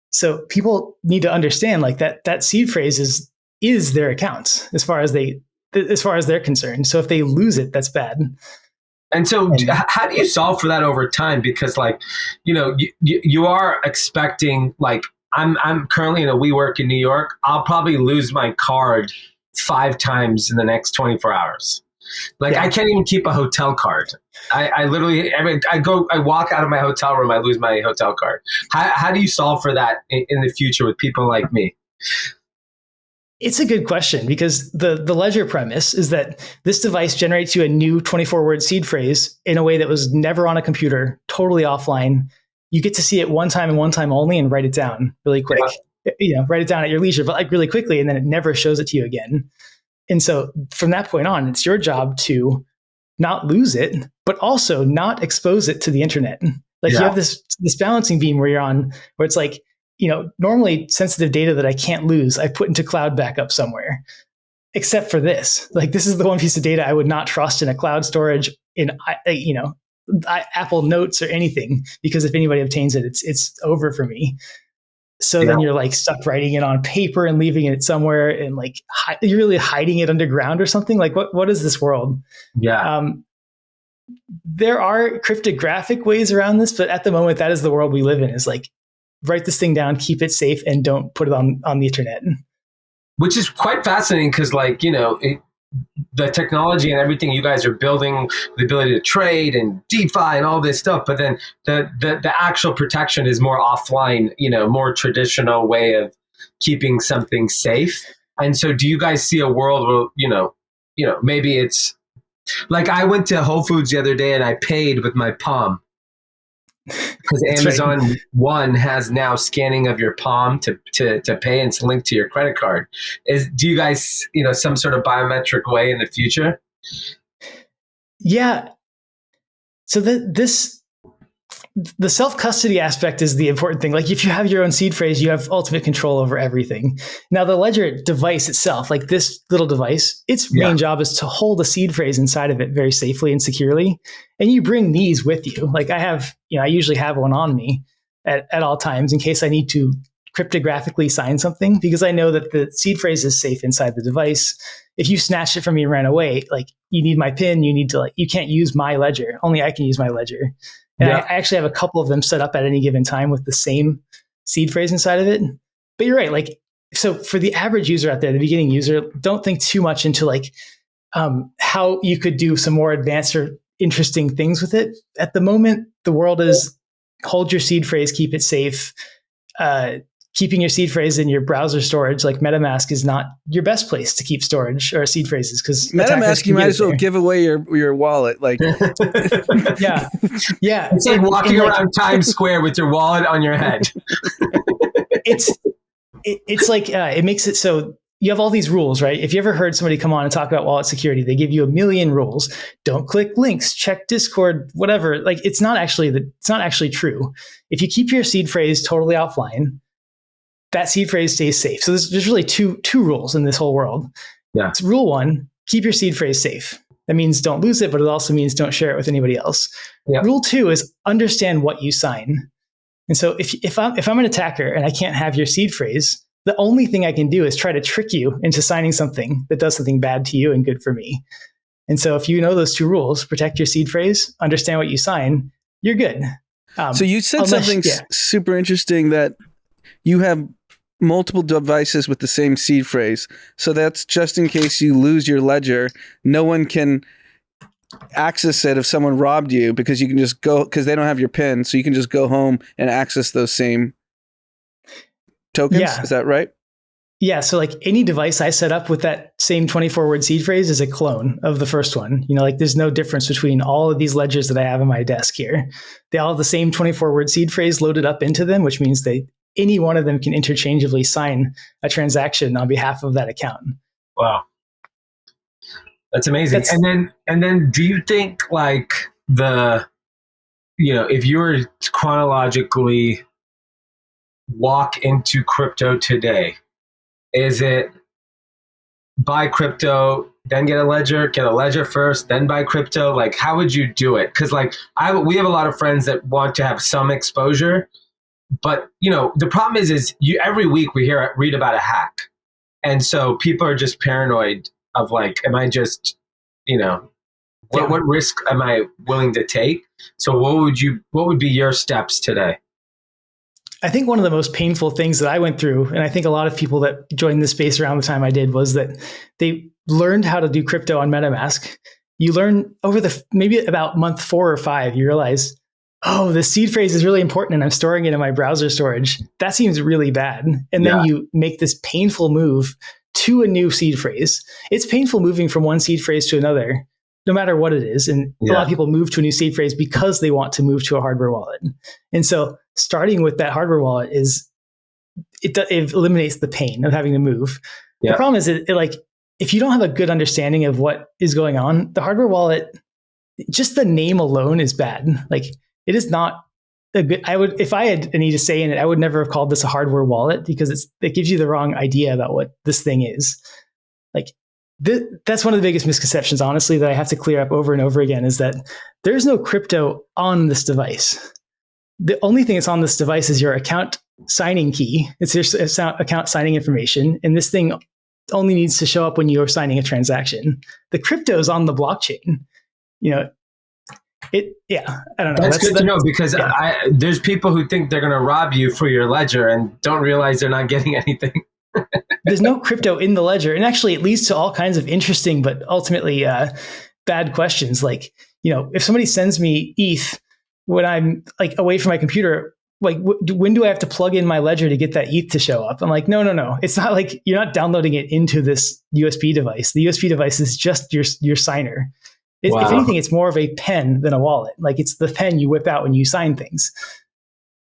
So people need to understand like that seed phrase is their accounts as far as they're concerned. So if they lose it, that's bad. And so how do you solve for that over time? Because like, you are expecting, like, I'm currently in a WeWork in New York. I'll probably lose my card 5 times in the next 24 hours. Like I can't even keep a hotel card. I literally, I walk out of my hotel room, I lose my hotel card. How do you solve for that in the future with people like me? It's a good question because the Ledger premise is that this device generates you a new 24-word seed phrase in a way that was never on a computer, totally offline. You get to see it one time and one time only and write it down really quick. Yeah. Write it down at your leisure, but like really quickly, and then it never shows it to you again. And so from that point on, it's your job to not lose it, but also not expose it to the internet. Like you have this balancing beam where you're on, where it's like, normally sensitive data that I can't lose, I put into cloud backup somewhere, except for this. Like this is the one piece of data I would not trust in a cloud storage in, Apple Notes or anything, because if anybody obtains it, it's over for me. So then you're like stuck writing it on paper and leaving it somewhere and like you're really hiding it underground or something. Like what is this world? Yeah. There are cryptographic ways around this, but at the moment that is the world we live in, is like, write this thing down, keep it safe, and don't put it on the internet. Which is quite fascinating because, like, the technology and everything you guys are building, the ability to trade and DeFi and all this stuff, but then the actual protection is more offline, more traditional way of keeping something safe. And so do you guys see a world where, maybe it's like I went to Whole Foods the other day and I paid with my palm because Amazon One has now scanning of your palm to pay, and it's linked to your credit card. Do you guys, some sort of biometric way in the future? Yeah. So the self-custody aspect is the important thing. Like if you have your own seed phrase, you have ultimate control over everything. Now the Ledger device itself, like this little device, its main job is to hold a seed phrase inside of it very safely and securely. And you bring these with you. Like I usually have one on me at all times in case I need to cryptographically sign something, because I know that the seed phrase is safe inside the device. If you snatched it from me and ran away, like you need my PIN, you can't use my Ledger. Only I can use my Ledger. And I actually have a couple of them set up at any given time with the same seed phrase inside of it. But you're right. Like, so for the average user out there, the beginning user, don't think too much into like how you could do some more advanced or interesting things with it. At the moment, the world is hold your seed phrase, keep it safe. Keeping your seed phrase in your browser storage, like MetaMask, is not your best place to keep storage or seed phrases, because MetaMask, you might as well give away your wallet. Like, yeah, it's like walking around Times Square with your wallet on your head. It's like it makes it so you have all these rules, right? If you ever heard somebody come on and talk about wallet security, they give you a million rules. Don't click links, check Discord, whatever. Like it's not actually true. If you keep your seed phrase totally offline, that seed phrase stays safe. So there's really two rules in this whole world. Yeah. It's rule one, keep your seed phrase safe. That means don't lose it, but it also means don't share it with anybody else. Yeah. Rule two is understand what you sign. And so if I'm an attacker and I can't have your seed phrase, the only thing I can do is try to trick you into signing something that does something bad to you and good for me. And so if you know those two rules, protect your seed phrase, understand what you sign, you're good. So you said something super interesting, that you have multiple devices with the same seed phrase. So that's just in case you lose your Ledger, no one can access it if someone robbed you, because you can just go, because they don't have your PIN. So you can just go home and access those same tokens. Yeah. Is that right? Yeah. So like any device I set up with that same 24-word seed phrase is a clone of the first one. Like there's no difference between all of these ledgers that I have on my desk here. They all have the same 24-word seed phrase loaded up into them, which means any one of them can interchangeably sign a transaction on behalf of that account. Wow. That's amazing. And then do you think like if you were to chronologically walk into crypto today, is it buy crypto, then get a ledger first, then buy crypto? Like, how would you do it? Because like we have a lot of friends that want to have some exposure. But, the problem is every week we read about a hack. And so people are just paranoid of like, am I just, what risk am I willing to take? So what would be your steps today? I think one of the most painful things that I went through, and I think a lot of people that joined the space around the time I did, was that they learned how to do crypto on MetaMask. You learn over maybe about month 4 or 5, you realize, oh, the seed phrase is really important and I'm storing it in my browser storage. That seems really bad. And then you make this painful move to a new seed phrase. It's painful moving from one seed phrase to another, no matter what it is. And a lot of people move to a new seed phrase because they want to move to a hardware wallet. And so starting with that hardware wallet it eliminates the pain of having to move. Yeah. The problem is if you don't have a good understanding of what is going on, the hardware wallet, just the name alone is bad. Like, it is not a good. If I had any to say in it, I would never have called this a hardware wallet, because it gives you the wrong idea about what this thing is. Like that's one of the biggest misconceptions, honestly, that I have to clear up over and over again, is that there's no crypto on this device. The only thing that's on this device is your account signing key. It's your account signing information, and this thing only needs to show up when you're signing a transaction. The crypto is on the blockchain. I don't know. That's good to know, because there's people who think they're going to rob you for your ledger and don't realize they're not getting anything. there's no crypto in the ledger. And actually it leads to all kinds of interesting, but ultimately bad questions. Like, if somebody sends me ETH when I'm like away from my computer, like when do I have to plug in my ledger to get that ETH to show up? I'm like, no. It's not like you're not downloading it into this USB device. The USB device is just your signer. Wow. If anything, it's more of a pen than a wallet. Like it's the pen you whip out when you sign things.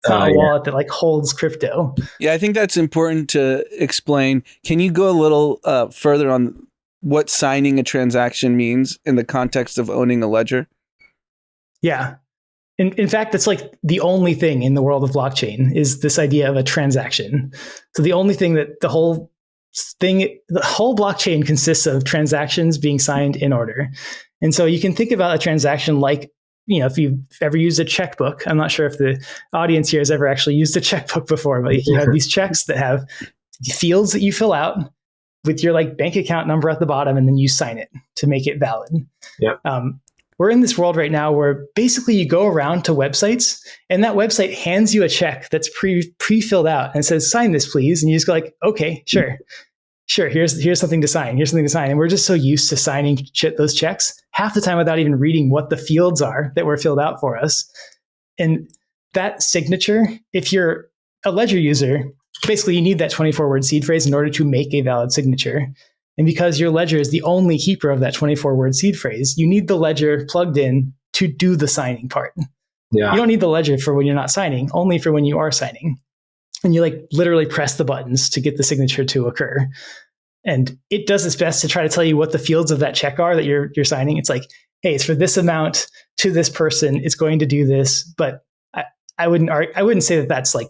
It's not a wallet that like holds crypto. Yeah, I think that's important to explain. Can you go a little further on what signing a transaction means in the context of owning a ledger? Yeah. In fact, that's like the only thing in the world of blockchain is this idea of a transaction. So the only thing that the whole blockchain consists of transactions being signed in order. And so you can think about a transaction like, if you've ever used a checkbook. I'm not sure if the audience here has ever actually used a checkbook before, but you have these checks that have fields that you fill out with your like bank account number at the bottom, and then you sign it to make it valid. Yep. We're in this world right now where basically you go around to websites and that website hands you a check that's pre-filled out and says, sign this, please. And you just go like, okay, sure. Here's something to sign. And we're just so used to signing those checks half the time without even reading what the fields are that were filled out for us. And that signature, if you're a Ledger user, basically you need that 24-word seed phrase in order to make a valid signature. And because your ledger is the only keeper of that 24-word seed phrase, you need the ledger plugged in to do the signing part. Yeah. You don't need the ledger for when you're not signing, only for when you are signing. And you like literally press the buttons to get the signature to occur. And it does its best to try to tell you what the fields of that check are that you're signing. It's like, hey, it's for this amount to this person. It's going to do this. But I wouldn't say that that's like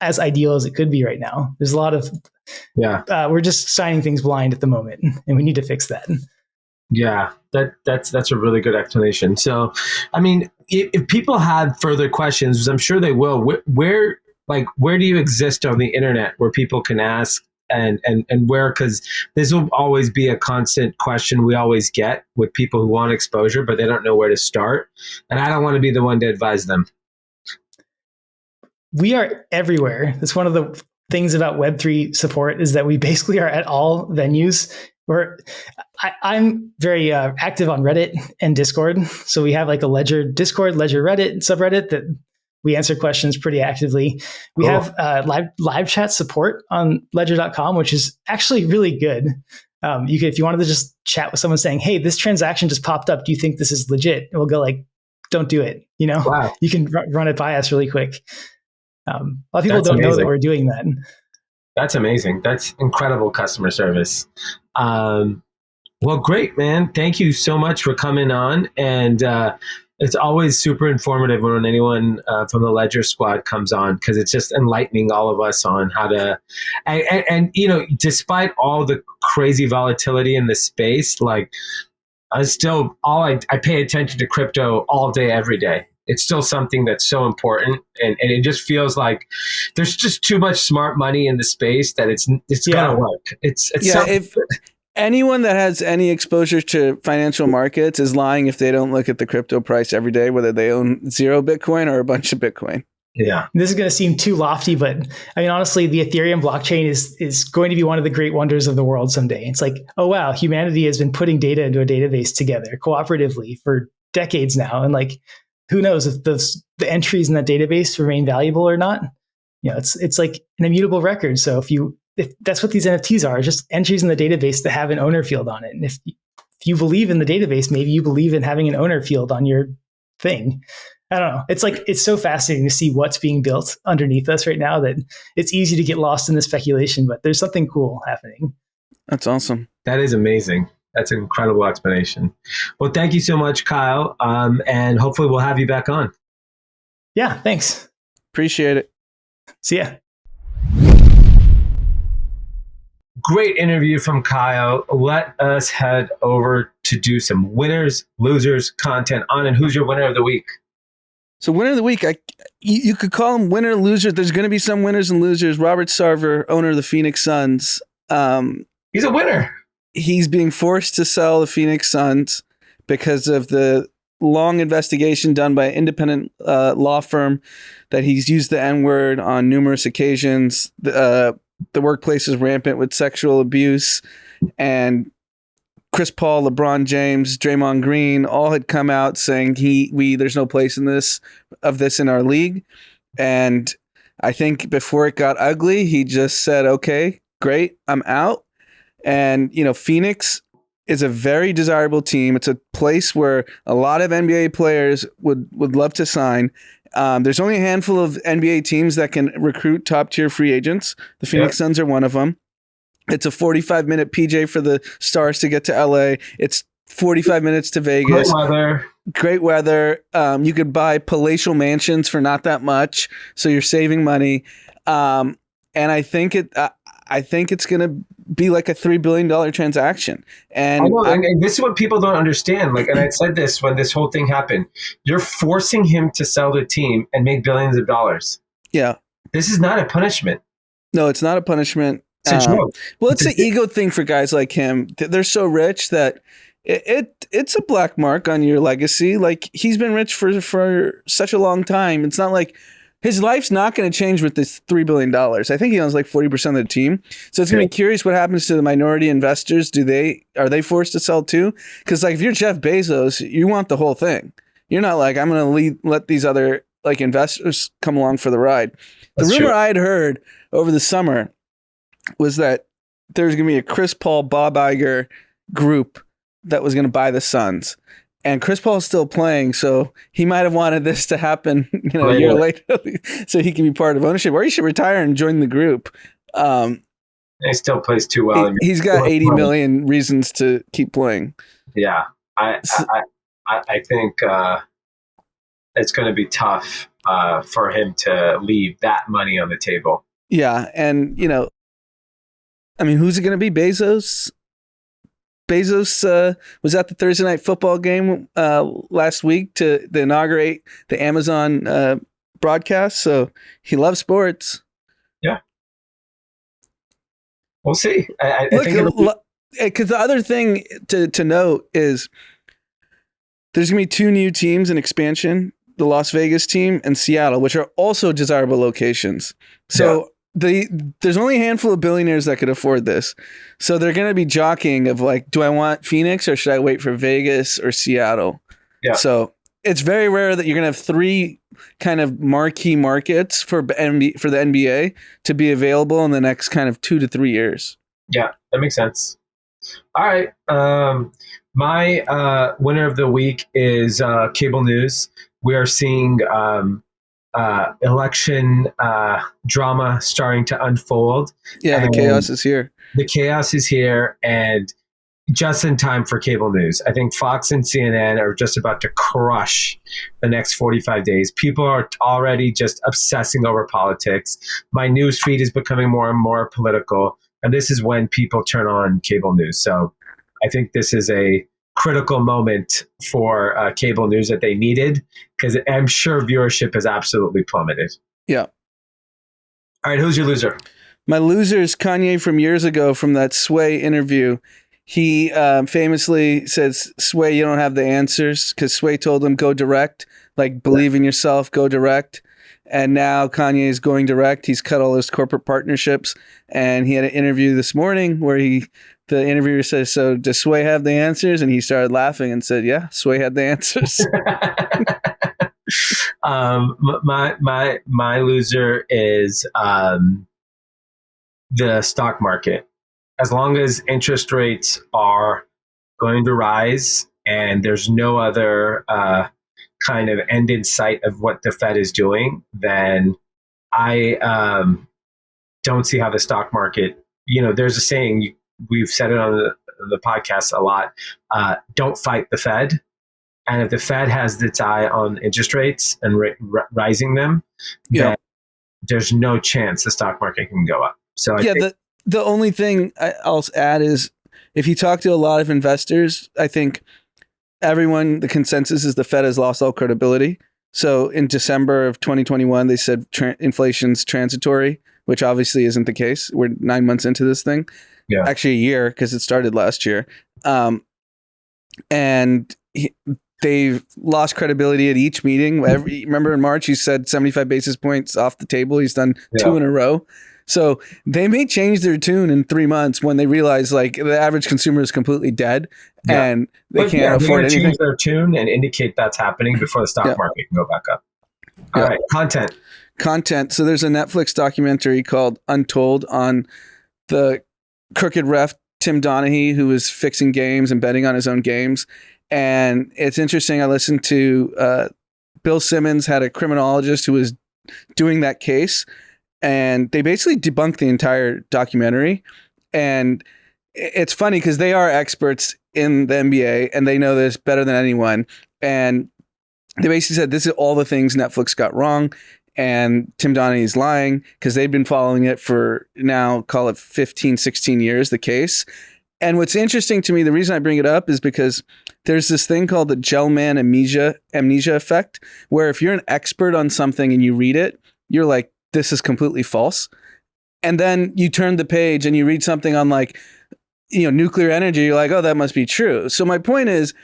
as ideal as it could be right now. There's a lot of we're just signing things blind at the moment, and we need to fix that. Yeah, that's a really good explanation. So, I mean, if people have further questions, I'm sure they will. Where do you exist on the internet where people can ask and where? Because this will always be a constant question we always get with people who want exposure, but they don't know where to start. And I don't want to be the one to advise them. We are everywhere. That's one of the things about Web3 support is that we basically are at all venues. I'm very active on Reddit and Discord. So we have like a Ledger Discord, Ledger Reddit subreddit that we answer questions pretty actively. We have live chat support on ledger.com, which is actually really good. If you wanted to just chat with someone saying, hey, this transaction just popped up. Do you think this is legit? And we'll go like, don't do it. Wow. You can run it by us really quick. A lot of people don't know that we're doing that. That's amazing. That's incredible customer service. Well, great, man. Thank you so much for coming on. And it's always super informative when anyone from the Ledger squad comes on, because it's just enlightening all of us on how to, and despite all the crazy volatility in the space, like I pay attention to crypto all day, every day. It's still something that's so important, and it just feels like there's just too much smart money in the space that it's gonna work. It's if anyone that has any exposure to financial markets is lying if they don't look at the crypto price every day, whether they own 0 Bitcoin or a bunch of Bitcoin. Yeah, this is going to seem too lofty, but I mean, honestly, the Ethereum blockchain is going to be one of the great wonders of the world someday. It's like, oh wow, humanity has been putting data into a database together cooperatively for decades now, and like, who knows if the entries in that database remain valuable or not? It's like an immutable record. So if that's what these NFTs are, just entries in the database that have an owner field on it. And if you believe in the database, maybe you believe in having an owner field on your thing. I don't know. It's like, it's so fascinating to see what's being built underneath us right now that it's easy to get lost in the speculation, but there's something cool happening. That's awesome. That is amazing. That's an incredible explanation. Well, thank you so much, Kyle. And hopefully we'll have you back on. Yeah, thanks. Appreciate it. See ya. Great interview from Kyle. Let us head over to do some winners, losers content on. And who's your winner of the week? So winner of the week, you could call him winner, loser. There's going to be some winners and losers. Robert Sarver, owner of the Phoenix Suns. He's a winner. He's being forced to sell the Phoenix Suns because of the long investigation done by an independent law firm that he's used the N-word on numerous occasions. the workplace is rampant with sexual abuse, and Chris Paul, LeBron James, Draymond Green all had come out saying there's no place in this in our league. And I think before it got ugly, he just said, okay, great, I'm out. And, Phoenix is a very desirable team. It's a place where a lot of NBA players would love to sign. There's only a handful of NBA teams that can recruit top tier free agents. The Phoenix Suns are one of them. It's a 45-minute PJ for the Stars to get to LA. It's 45 minutes to Vegas. Great weather. You could buy palatial mansions for not that much, so you're saving money. And I think it's going to be like a $3 billion transaction. And and this is what people don't understand. And I said this when this whole thing happened. You're forcing him to sell the team and make billions of dollars. Yeah. This is not a punishment. No, it's not a punishment. Well, it's an ego thing for guys like him. They're so rich that it's a black mark on your legacy. Like, he's been rich for such a long time. It's not like his life's not going to change with this $3 billion. I think he owns like 40% of the team. So it's going to be curious what happens to the minority investors. Are they forced to sell too? Because if you're Jeff Bezos, you want the whole thing. You're not like, I'm going to let these other investors come along for the ride. The rumor I had heard over the summer was that there's going to be a Chris Paul, Bob Iger group that was going to buy the Suns. And Chris Paul is still playing, so he might have wanted this to happen a year later so he can be part of ownership. Or he should retire and join the group. He still plays too well. He's got 80 million reasons to keep playing. Yeah. I think it's going to be tough for him to leave that money on the table. Yeah, and, who's it going to be? Bezos? Bezos was at the Thursday night football game last week to inaugurate the Amazon broadcast. So he loves sports. Yeah. We'll see. I think because the other thing to note is there's going to be two new teams in expansion, the Las Vegas team and Seattle, which are also desirable locations. So there's only a handful of billionaires that could afford this. So they're going to be jockeying of do I want Phoenix or should I wait for Vegas or Seattle? Yeah. So it's very rare that you're going to have three kind of marquee markets for the NBA to be available in the next kind of 2 to 3 years. Yeah, that makes sense. All right. My winner of the week is cable news. We are seeing election drama starting to unfold. Yeah, the chaos is here. The chaos is here, and just in time for cable news. I think Fox and CNN are just about to crush the next 45 days. People are already just obsessing over politics. My news feed is becoming more and more political, and this is when people turn on cable news. So I think this is a critical moment for cable news that they needed, because I'm sure viewership has absolutely plummeted. Yeah. All right, who's your loser? My loser is Kanye from years ago from that Sway interview. He famously says, Sway, you don't have the answers, because Sway told him, go direct, believe in yourself, go direct. And now Kanye is going direct. He's cut all his corporate partnerships. And he had an interview this morning where the interviewer says, so does Sway have the answers? And he started laughing and said, yeah, Sway had the answers. My loser is the stock market. As long as interest rates are going to rise and there's no other kind of end in sight of what the Fed is doing, then I don't see how the stock market, there's a saying, we've said it on the podcast a lot, don't fight the Fed. And if the Fed has its eye on interest rates and rising them, then there's no chance the stock market can go up. So I think the only thing I'll add is if you talk to a lot of investors, I think the consensus is the Fed has lost all credibility. So in December of 2021, they said inflation's transitory, which obviously isn't the case. We're 9 months into this thing. Yeah. Actually a year, because it started last year. And they've lost credibility at each meeting. Remember in March, he said 75 basis points off the table. He's done 2 in a row. So they may change their tune in 3 months when they realize like the average consumer is completely dead and they can't afford anything. Change their tune and indicate that's happening before the stock market can go back up. All right, content. So there's a Netflix documentary called Untold on the crooked ref Tim Donaghy, who was fixing games and betting on his own games. And it's interesting. I listened to Bill Simmons had a criminologist who was doing that case, and they basically debunked the entire documentary. And it's funny because they are experts in the NBA and they know this better than anyone. And they basically said this is all the things Netflix got wrong. And Tim Donaghy is lying because they've been following it for now, call it 15, 16 years, the case. And what's interesting to me, the reason I bring it up is because there's this thing called the Gell-Mann amnesia effect, where if you're an expert on something and you read it, you're like, this is completely false. And then you turn the page and you read something on like, nuclear energy, you're like, oh, that must be true. So my point is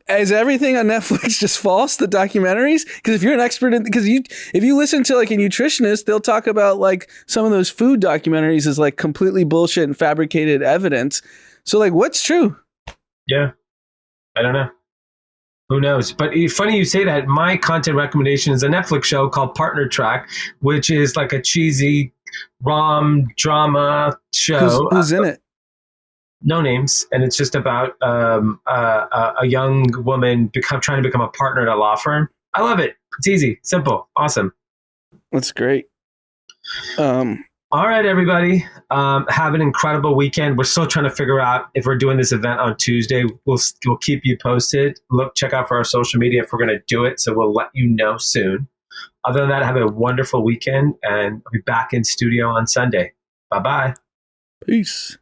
everything on Netflix just false, the documentaries? Because if you're an expert if you listen to like a nutritionist, they'll talk about like some of those food documentaries as like completely bullshit and fabricated evidence. So like, what's true? Yeah, I don't know. Who knows? But funny you say that. My content recommendation is a Netflix show called Partner Track, which is like a cheesy rom drama show. Who's in it? No names, and it's just about a young woman trying to become a partner at a law firm. I love it. It's easy, simple, awesome. That's great. All right, everybody. Have an incredible weekend. We're still trying to figure out if we're doing this event on Tuesday. We'll keep you posted. Check out for our social media if we're going to do it. So we'll let you know soon. Other than that, have a wonderful weekend, and I'll be back in studio on Sunday. Bye-bye. Peace.